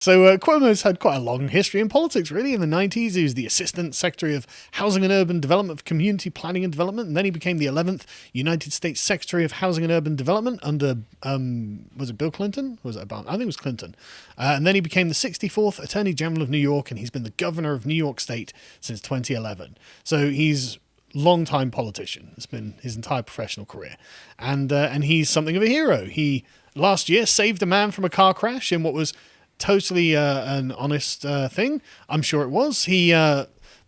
So Cuomo's had quite a long history in politics, really. In the 90s, he was the Assistant Secretary of Housing and Urban Development for Community Planning and Development, and then he became the 11th United States Secretary of Housing and Urban Development under, was it Bill Clinton? Was it Obama? I think it was Clinton. And then he became the 64th Attorney General of New York, and he's been the Governor of New York State since 2011. So he's long-time politician. It's been his entire professional career. And he's something of a hero. He, last year, saved a man from a car crash in what was totally an honest thing. I'm sure it was. The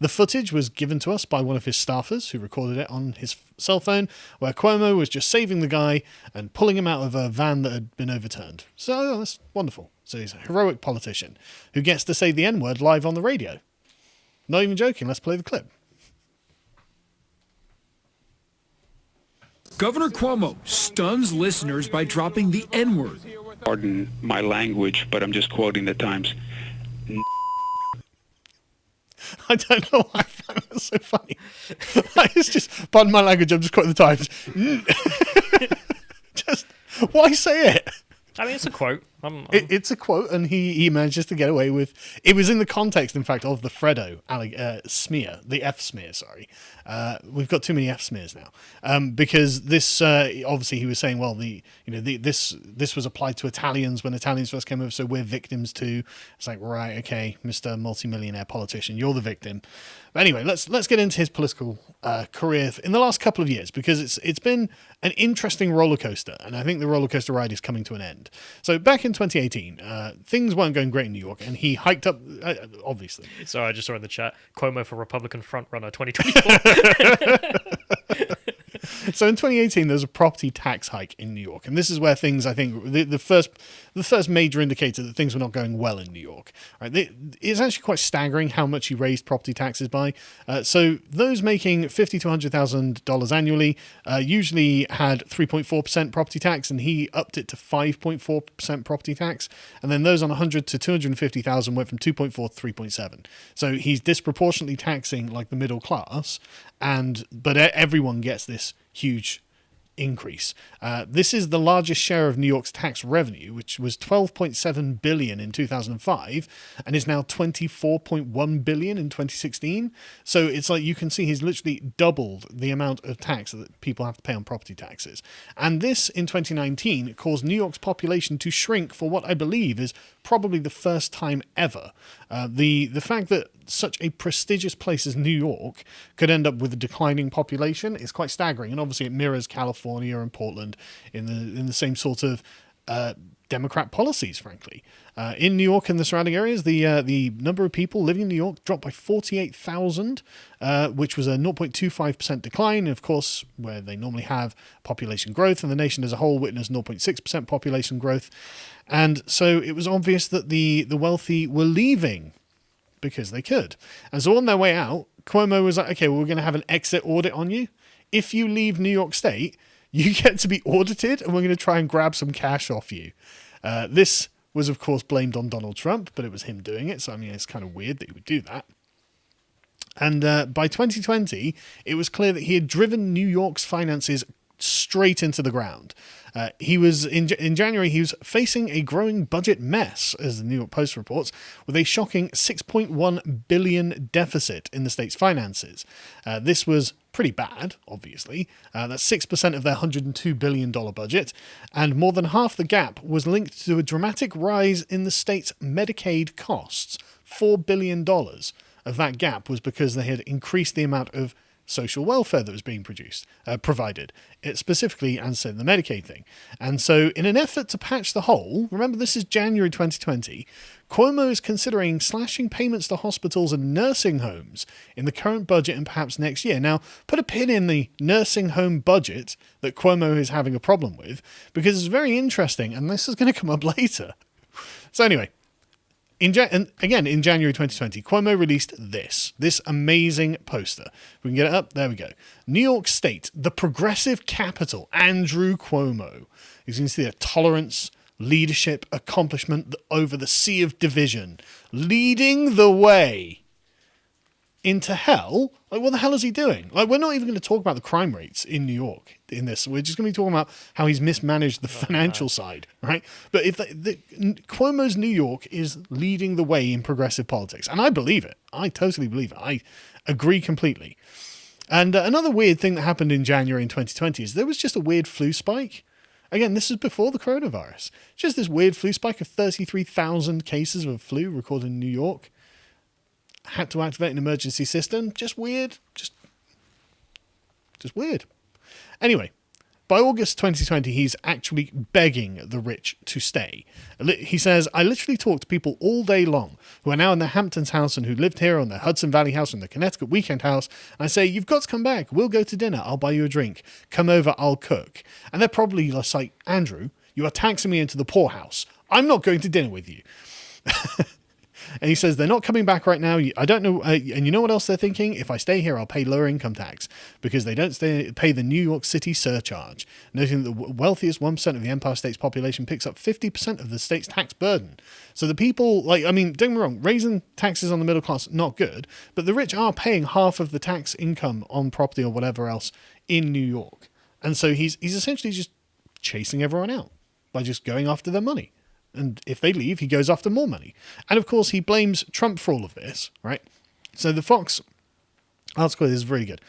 footage was given to us by one of his staffers who recorded it on his cell phone, where Cuomo was just saving the guy and pulling him out of a van that had been overturned. So that's wonderful. So he's a heroic politician who gets to say the N-word live on the radio. Not even joking. Let's play the clip. Governor Cuomo stuns listeners by dropping the N-word. Pardon my language, but I'm just quoting the Times. I don't know why I found that so funny. It's just, pardon my language, I'm just quoting the Times. Just, why say it? I mean, it's a quote. It's a quote, and he manages to get away with. It was in the context, in fact, of the Fredo smear, the F smear. Sorry, we've got too many F smears now, because this obviously he was saying, well, this was applied to Italians when Italians first came over, so we're victims too. It's like, right, okay, Mr. Multimillionaire politician, you're the victim. But anyway, let's get into his political career in the last couple of years, because it's been an interesting roller coaster, and I think the roller coaster ride is coming to an end. So back in 2018, things weren't going great in New York, and he hiked up, obviously. So I just saw in the chat, Cuomo for Republican frontrunner 2024. So in 2018, there was a property tax hike in New York, and this is where things, I think, the first major indicator that things were not going well in New York. Right? It's actually quite staggering how much he raised property taxes by. So those making $50,000 to $100,000 annually usually had 3.4% property tax, and he upped it to 5.4% property tax. And then those on 100 to 250,000 went from 2.4 to 3.7. So he's disproportionately taxing like the middle class, but everyone gets this huge increase. This is the largest share of New York's tax revenue, which was $12.7 billion in 2005 and is now $24.1 billion in 2016. So it's like you can see he's literally doubled the amount of tax that people have to pay on property taxes. And this in 2019 caused New York's population to shrink for what I believe is probably the first time ever. The fact that such a prestigious place as New York could end up with a declining population is quite staggering, and obviously it mirrors California and Portland in the same sort of Democrat policies, frankly. In New York and the surrounding areas, the number of people living in New York dropped by 48,000, which was a 0.25% decline. And of course, where they normally have population growth, and the nation as a whole witnessed 0.6% population growth. And so it was obvious that the wealthy were leaving because they could. And so on their way out, Cuomo was like, okay, well, we're going to have an exit audit on you. If you leave New York State, you get to be audited, and we're going to try and grab some cash off you. This was, of course, blamed on Donald Trump, but it was him doing it. So, I mean, it's kind of weird that he would do that. And by 2020, it was clear that he had driven New York's finances straight into the ground. He was in January, he was facing a growing budget mess, as the New York Post reports, with a shocking $6.1 billion deficit in the state's finances. This was pretty bad, obviously. That's 6% of their $102 billion budget, and more than half the gap was linked to a dramatic rise in the state's Medicaid costs. $4 billion of that gap was because they had increased the amount of social welfare that was being provided. It specifically, as said, the Medicaid thing. And so in an effort to patch the hole, remember this is January 2020, Cuomo is considering slashing payments to hospitals and nursing homes in the current budget and perhaps next year. Now, put a pin in the nursing home budget that Cuomo is having a problem with, because it's very interesting, and this is going to come up later. So anyway, in January 2020, Cuomo released this amazing poster. We can get it up. There we go. New York State, the progressive capital, Andrew Cuomo. You can see the tolerance, leadership, accomplishment over the sea of division, leading the way. into hell. Like, what the hell is he doing? Like, we're not even going to talk about the crime rates in New York in this. We're just going to be talking about how he's mismanaged the financial side, right? But if Cuomo's New York is leading the way in progressive politics, and I believe it. I totally believe it. I agree completely. And another weird thing that happened in January in 2020 is there was just a weird flu spike. Again, this is before the coronavirus. Just this weird flu spike of 33,000 cases of flu recorded in New York. Had to activate an emergency system. Just weird. Just weird. Anyway, by August 2020, he's actually begging the rich to stay. He says, I literally talk to people all day long who are now in their Hamptons house and who lived here on their Hudson Valley house and their Connecticut weekend house. And I say, you've got to come back. We'll go to dinner. I'll buy you a drink. Come over. I'll cook. And they're probably just like, Andrew, you are taxing me into the poorhouse. I'm not going to dinner with you. And he says they're not coming back right now. I don't know. And you know what else they're thinking? If I stay here, I'll pay lower income tax because they don't pay the New York City surcharge. Noting that the wealthiest 1% of the Empire State's population picks up 50% of the state's tax burden. So the people, don't get me wrong, raising taxes on the middle class, not good. But the rich are paying half of the tax income on property or whatever else in New York. And so he's essentially just chasing everyone out by just going after their money. And if they leave, he goes after more money. And of course, he blames Trump for all of this, right? So the Fox article is really good.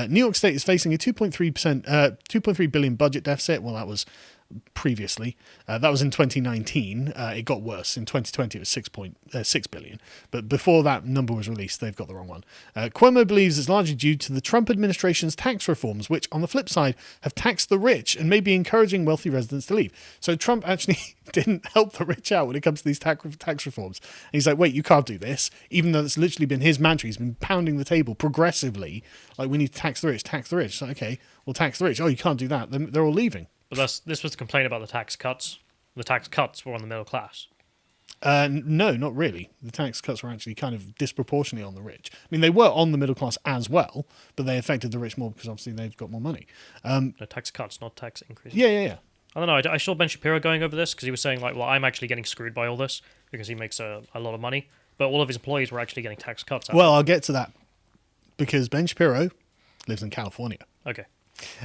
New York State is facing a 2.3 billion budget deficit. Well, that was previously. That was in 2019. It got worse. In 2020, it was 6.6 billion. But before that number was released, they've got the wrong one. Cuomo believes it's largely due to the Trump administration's tax reforms, which, on the flip side, have taxed the rich and may be encouraging wealthy residents to leave. So Trump actually didn't help the rich out when it comes to these tax reforms. And he's like, wait, you can't do this, even though it's literally been his mantra. He's been pounding the table progressively, like, we need to tax the rich, tax the rich. So, okay, we'll tax the rich. Oh, you can't do that. They're all leaving. But this was the complaint about the tax cuts. The tax cuts were on the middle class. No, not really. The tax cuts were actually kind of disproportionately on the rich. I mean, they were on the middle class as well, but they affected the rich more because obviously they've got more money. No, tax cuts, not tax increases. Yeah. I don't know. I saw Ben Shapiro going over this because he was saying, like, well, I'm actually getting screwed by all this because he makes a lot of money. But all of his employees were actually getting tax cuts. Well, I'll get to that because Ben Shapiro lives in California. Okay.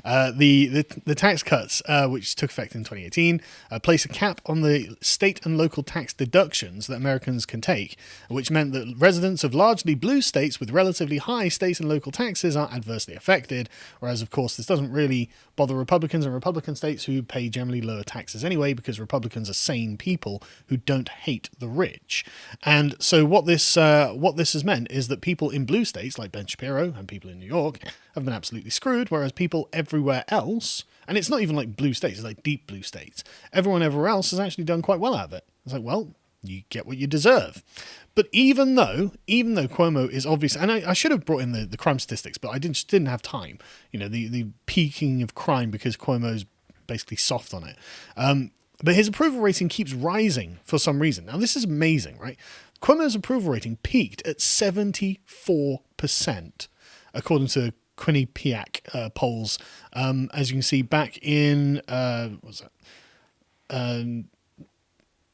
The tax cuts, which took effect in 2018, place a cap on the state and local tax deductions that Americans can take, which meant that residents of largely blue states with relatively high state and local taxes are adversely affected, whereas, of course, this doesn't really bother Republicans and Republican states who pay generally lower taxes anyway, because Republicans are sane people who don't hate the rich. And so what this has meant is that people in blue states, like Ben Shapiro and people in New York, have been absolutely screwed, whereas people everywhere else, and it's not even like blue states, it's like deep blue states, everyone everywhere else has actually done quite well out of it. It's like, well, you get what you deserve. But even though Cuomo is obvious, and I should have brought in the crime statistics, but I didn't have time. You know, the peaking of crime because Cuomo's basically soft on it. But his approval rating keeps rising for some reason. Now, this is amazing, right? Cuomo's approval rating peaked at 74%, according to Quinnipiac polls, as you can see back in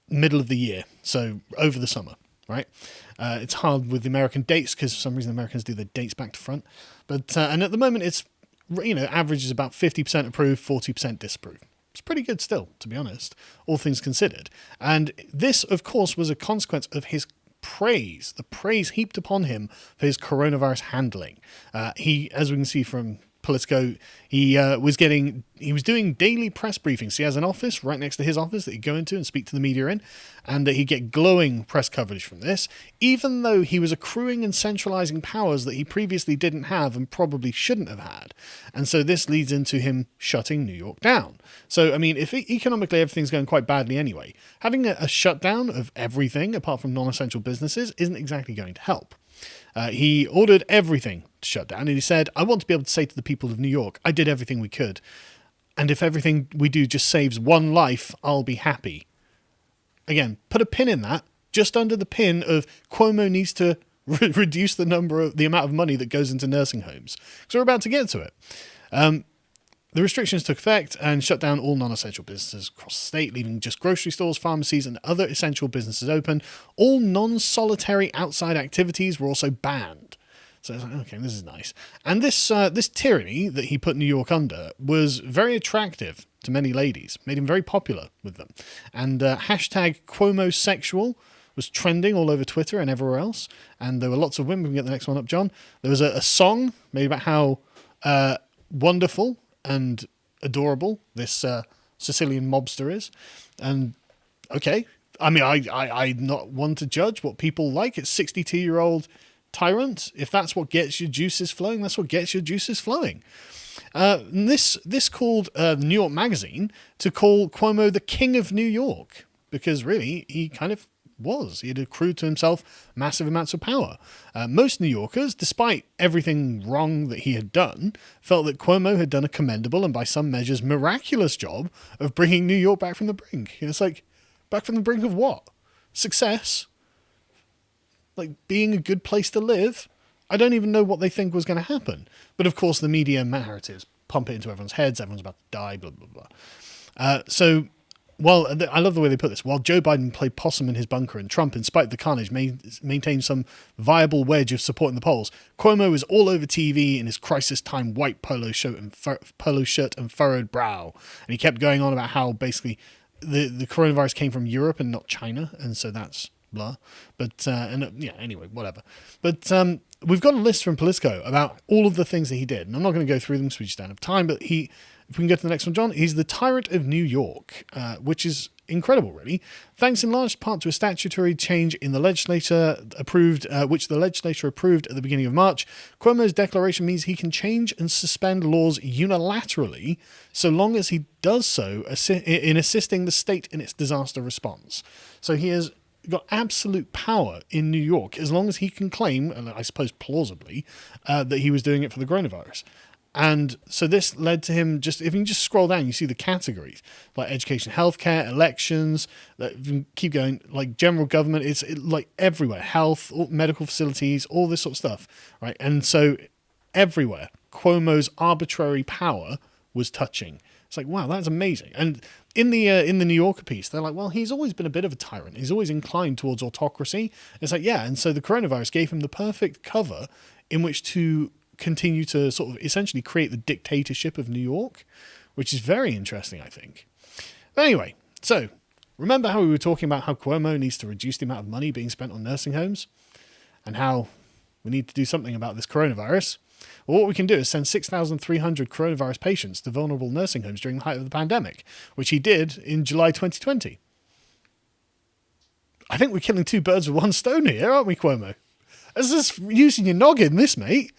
middle of the year, so over the summer, right? It's hard with the American dates because for some reason Americans do their dates back to front, but and at the moment it's average is about 50% approve, 40% disapprove. It's pretty good still, to be honest, all things considered. And this, of course, was a consequence of his the praise heaped upon him for his coronavirus handling. He, as we can see from Politico, he was doing daily press briefings. He has an office right next to his office that he'd go into and speak to the media in, and he'd get glowing press coverage from this, even though he was accruing and centralizing powers that he previously didn't have and probably shouldn't have had. And so this leads into him shutting New York down. So, I mean, if economically everything's going quite badly anyway, having a shutdown of everything apart from non-essential businesses isn't exactly going to help. He ordered everything to shut down, and he said, I want to be able to say to the people of New York, I did everything we could. And if everything we do just saves one life, I'll be happy. Again, put a pin in that, just under the pin of Cuomo needs to reduce the amount of money that goes into nursing homes. So we're about to get to it. The restrictions took effect and shut down all non-essential businesses across the state, leaving just grocery stores, pharmacies, and other essential businesses open. All non-solitary outside activities were also banned. So it's like, okay, this is nice. And this tyranny that he put New York under was very attractive to many ladies, made him very popular with them. And hashtag Cuomo was trending all over Twitter and everywhere else. And there were lots of women. We can get the next one up, John. There was a song made about how wonderful and adorable this Sicilian mobster is. And okay, I mean, I'm not one to judge what people like. It's 62-year-old tyrant. If that's what gets your juices flowing, that's what gets your juices flowing. This called the New York Magazine to call Cuomo the King of New York, because really he kind of was. He had accrued to himself massive amounts of power. Most New Yorkers, despite everything wrong that he had done, felt that Cuomo had done a commendable and by some measures miraculous job of bringing New York back from the brink. It's like, back from the brink of what? Success? Like being a good place to live? I don't even know what they think was going to happen. But of course the media narratives pump it into everyone's heads. Everyone's about to die, blah, blah, blah. Well, I love the way they put this. While Joe Biden played possum in his bunker and Trump, in spite of the carnage, maintained some viable wedge of support in the polls, Cuomo was all over TV in his crisis-time white polo shirt and furrowed brow. And he kept going on about how basically the coronavirus came from Europe and not China, and so that's blah. But anyway, whatever. But we've got a list from Politico about all of the things that he did, and I'm not going to go through them because we just don't have time. But if we can go to the next one, John, he's the tyrant of New York, which is incredible, really. Thanks in large part to a statutory change in the legislature which the legislature approved at the beginning of March, Cuomo's declaration means he can change and suspend laws unilaterally so long as he does so in assisting the state in its disaster response. So he has got absolute power in New York as long as he can claim, and I suppose plausibly, that he was doing it for the coronavirus. And so this led to him if you can just scroll down, you see the categories like education, healthcare, elections, keep going, like general government, it's like everywhere, health, medical facilities, all this sort of stuff, right? And so everywhere, Cuomo's arbitrary power was touching. It's like, wow, that's amazing. And in the New Yorker piece, they're like, well, he's always been a bit of a tyrant. He's always inclined towards autocracy. It's like, yeah, and so the coronavirus gave him the perfect cover in which to continue to sort of essentially create the dictatorship of New York, which is very interesting, I think. But anyway, so remember how we were talking about how Cuomo needs to reduce the amount of money being spent on nursing homes and how we need to do something about this coronavirus? Well, what we can do is send 6,300 coronavirus patients to vulnerable nursing homes during the height of the pandemic, which he did in July 2020. I think we're killing two birds with one stone here, aren't we, Cuomo? This is using your noggin, this, mate.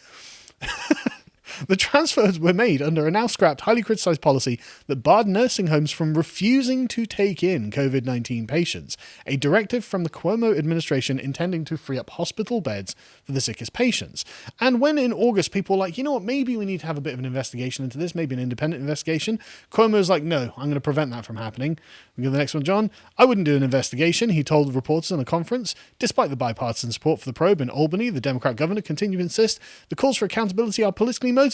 The transfers were made under a now scrapped, highly criticised policy that barred nursing homes from refusing to take in COVID-19 patients, a directive from the Cuomo administration intending to free up hospital beds for the sickest patients. And when in August people were like, you know what, maybe we need to have a bit of an investigation into this, maybe an independent investigation, Cuomo's like, no, I'm going to prevent that from happening. We go to the next one, John. I wouldn't do an investigation, he told reporters in a conference. Despite the bipartisan support for the probe in Albany, the Democrat governor continued to insist the calls for accountability are politically motivated.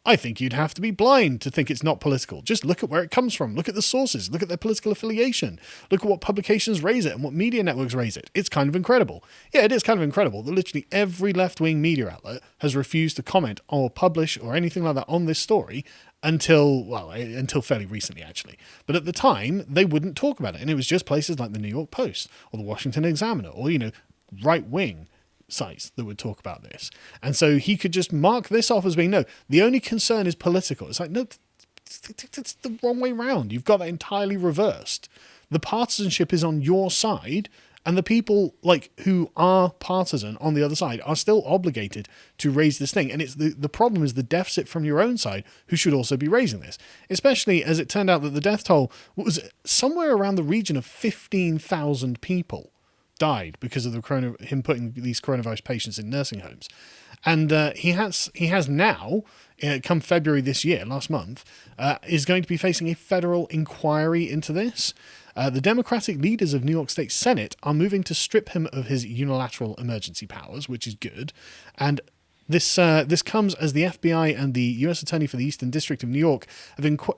I think you'd have to be blind to think it's not political. Just look at where it comes from. Look at the sources. Look at their political affiliation. Look at what publications raise it and what media networks raise it. It's kind of incredible. Yeah, it is kind of incredible that literally every left-wing media outlet has refused to comment or publish or anything like that on this story until fairly recently, actually. But at the time, they wouldn't talk about it. And it was just places like the New York Post or the Washington Examiner or, right-wing sites that would talk about this. And so he could just mark this off as being, no, the only concern is political. It's like, no, it's the wrong way round. You've got that entirely reversed. The partisanship is on your side, and the people who are partisan on the other side are still obligated to raise this thing. And it's the problem is the deficit from your own side who should also be raising this, especially as it turned out that the death toll was somewhere around the region of 15,000 people died because of him putting these coronavirus patients in nursing homes. And he has now, come February this year, last month, is going to be facing a federal inquiry into this. The Democratic leaders of New York State Senate are moving to strip him of his unilateral emergency powers, which is good. And this comes as the FBI and the U.S. Attorney for the Eastern District of New York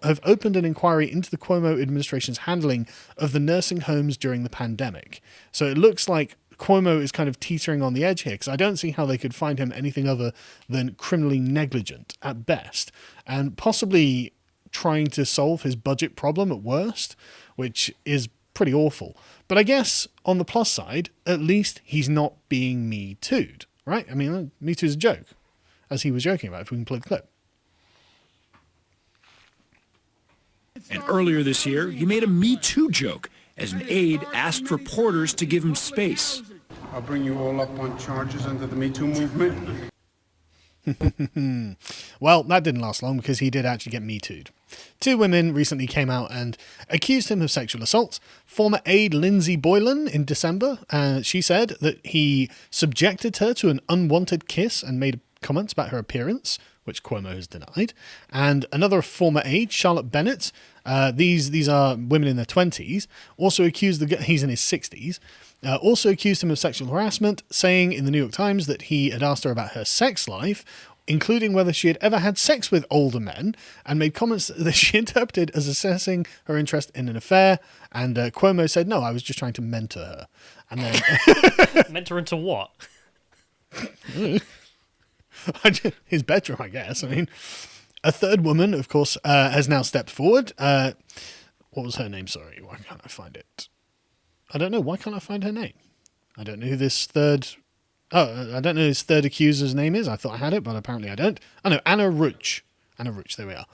have opened an inquiry into the Cuomo administration's handling of the nursing homes during the pandemic. So it looks like Cuomo is kind of teetering on the edge here, because I don't see how they could find him anything other than criminally negligent at best, and possibly trying to solve his budget problem at worst, which is pretty awful. But I guess on the plus side, at least he's not being Me Too'd, right? I mean, Me Too's a joke, as he was joking about, if we can play the clip. And earlier this year, he made a Me Too joke as an aide asked reporters to give him space. I'll bring you all up on charges under the Me Too movement. Well, that didn't last long, because he did actually get Me Too'd. 2 women recently came out and accused him of sexual assault. Former aide Lindsay Boylan in December, she said that he subjected her to an unwanted kiss and made comments about her appearance, which Cuomo has denied. And another former aide, Charlotte Bennett, these are women in their 20s, also accused he's in his 60s, also accused him of sexual harassment, saying in the New York Times that he had asked her about her sex life, including whether she had ever had sex with older men, and made comments that she interpreted as assessing her interest in an affair. And Cuomo said, no, I was just trying to mentor her. And then Mentor into what? his bedroom, I guess. I mean, a third woman, of course, has now stepped forward. What was her name? Sorry, why can't I find it? I don't know. Why can't I find her name? I don't know who this third... Oh, I don't know who his third accuser's name is. I thought I had it, but apparently I don't. Oh, no, Anna Ruch. Anna Ruch, there we are.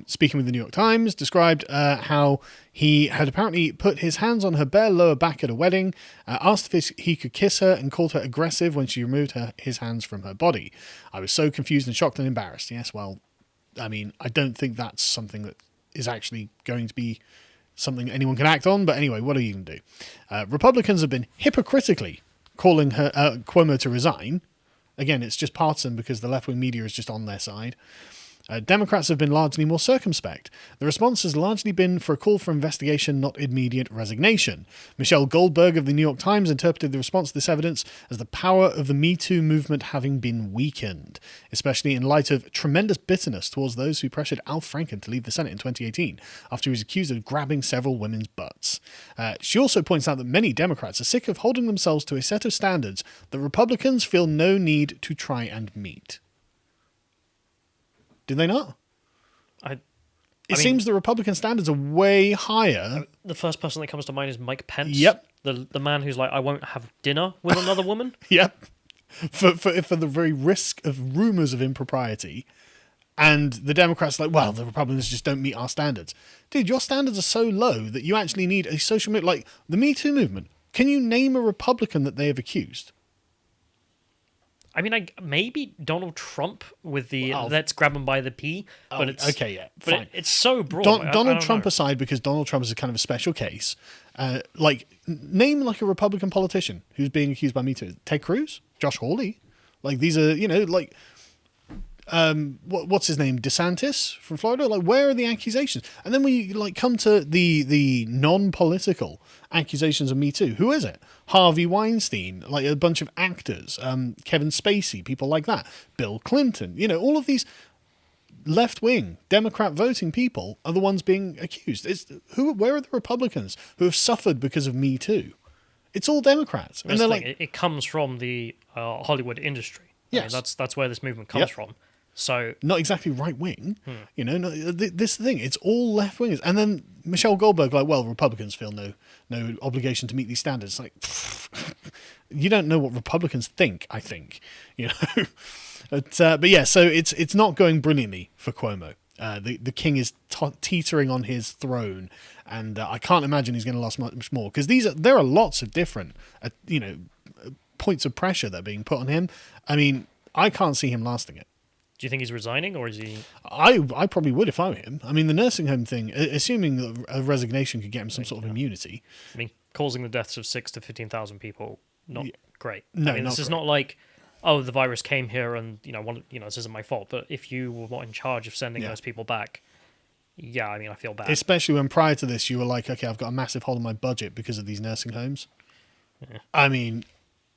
Speaking with the New York Times, described how he had apparently put his hands on her bare lower back at a wedding, asked if he could kiss her, and called her aggressive when she removed his hands from her body. I was so confused and shocked and embarrassed. Yes, well, I mean, I don't think that's something that is actually going to be something anyone can act on, but anyway, what are you going to do? Republicans have been hypocritically calling Cuomo to resign. Again, it's just partisan because the left-wing media is just on their side. Democrats have been largely more circumspect. The response has largely been for a call for investigation, not immediate resignation. Michelle Goldberg of the New York Times interpreted the response to this evidence as the power of the Me Too movement having been weakened, especially in light of tremendous bitterness towards those who pressured Al Franken to leave the Senate in 2018 after he was accused of grabbing several women's butts. She also points out that many Democrats are sick of holding themselves to a set of standards that Republicans feel no need to try and meet. Do they not? It seems the Republican standards are way higher. The first person that comes to mind is Mike Pence. Yep. The man who's like, I won't have dinner with another woman. Yep. For the very risk of rumours of impropriety. And the Democrats are like, well, the Republicans just don't meet our standards. Dude, your standards are so low that you actually need a social movement. Like the Me Too movement. Can you name a Republican that they have accused? I mean, maybe Donald Trump with the let's grab him by the pee, but it's okay, yeah, fine. But it's so broad. Donald Trump aside, because Donald Trump is a kind of a special case. Name like a Republican politician who's being accused by Me Too. Ted Cruz, Josh Hawley, like these are like. What's his name? DeSantis from Florida. Like, where are the accusations? And then we come to the non-political accusations of Me Too. Who is it? Harvey Weinstein, like a bunch of actors, Kevin Spacey, people like that, Bill Clinton. All of these left-wing Democrat voting people are the ones being accused. Where are the Republicans who have suffered because of Me Too? It's all Democrats, and they're it comes from the Hollywood industry. Yes, I mean, that's where this movement comes from. So not exactly right wing, this thing. It's all left wingers, and then Michelle Goldberg, Republicans feel no obligation to meet these standards. Like, you don't know what Republicans think. I think, but yeah. So it's not going brilliantly for Cuomo. The king is teetering on his throne, and I can't imagine he's going to last much more because there are lots of different points of pressure that are being put on him. I mean, I can't see him lasting it. Do you think he's resigning, or is he... I probably would if I were him. I mean, the nursing home thing, assuming that a resignation could get him some sort of immunity... I mean, causing the deaths of 6,000 to 15,000 people, not great. No, I mean, this is not like, oh, the virus came here and, this isn't my fault. But if you were not in charge of sending those people back, I mean, I feel bad. Especially when prior to this, you were like, okay, I've got a massive hole in my budget because of these nursing homes. Yeah. I mean...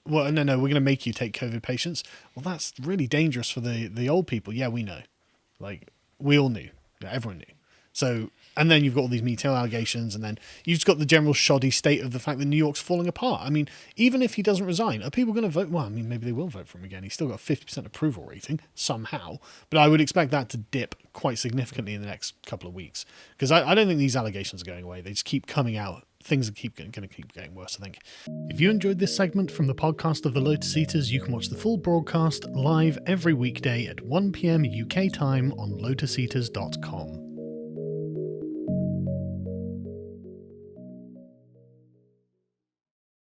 Well, no, we're going to make you take COVID patients. Well, that's really dangerous for the old people. Yeah, we know. Like, we all knew. Everyone knew. So, and then you've got all these Me Too allegations, and then you've just got the general shoddy state of the fact that New York's falling apart. I mean, even if he doesn't resign, are people going to vote? Well, I mean, maybe they will vote for him again. He's still got a 50% approval rating somehow, but I would expect that to dip quite significantly in the next couple of weeks, because I don't think these allegations are going away. They just keep coming out. Things are going to keep getting worse, I think. If you enjoyed this segment from the podcast of the Lotus Eaters, you can watch the full broadcast live every weekday at 1 p.m. UK time on lotuseaters.com.